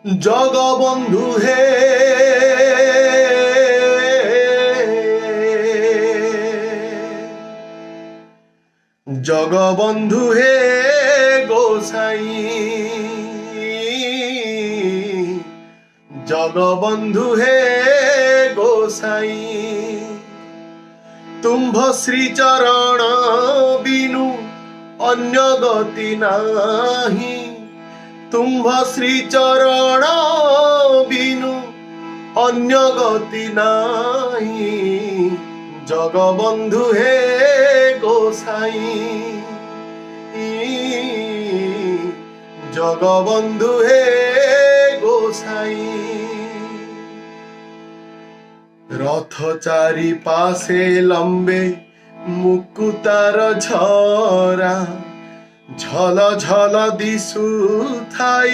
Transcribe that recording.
জগবন্ধু হে জগবন্ধু হে গোসাই জগবন্ধু হে গোসাই তুম্ভ শ্রী চরণ বিনু অন্য গতি নাহি তুম্ভ শ্রী চরণ বিনু অন্য গতি নাহি জগবন্ধু হে গোসাই জগবন্ধু হে গোসাই রথ চারি পাশে লম্বে মুকুতার ঝরা ঝল ঝল দিশু থাই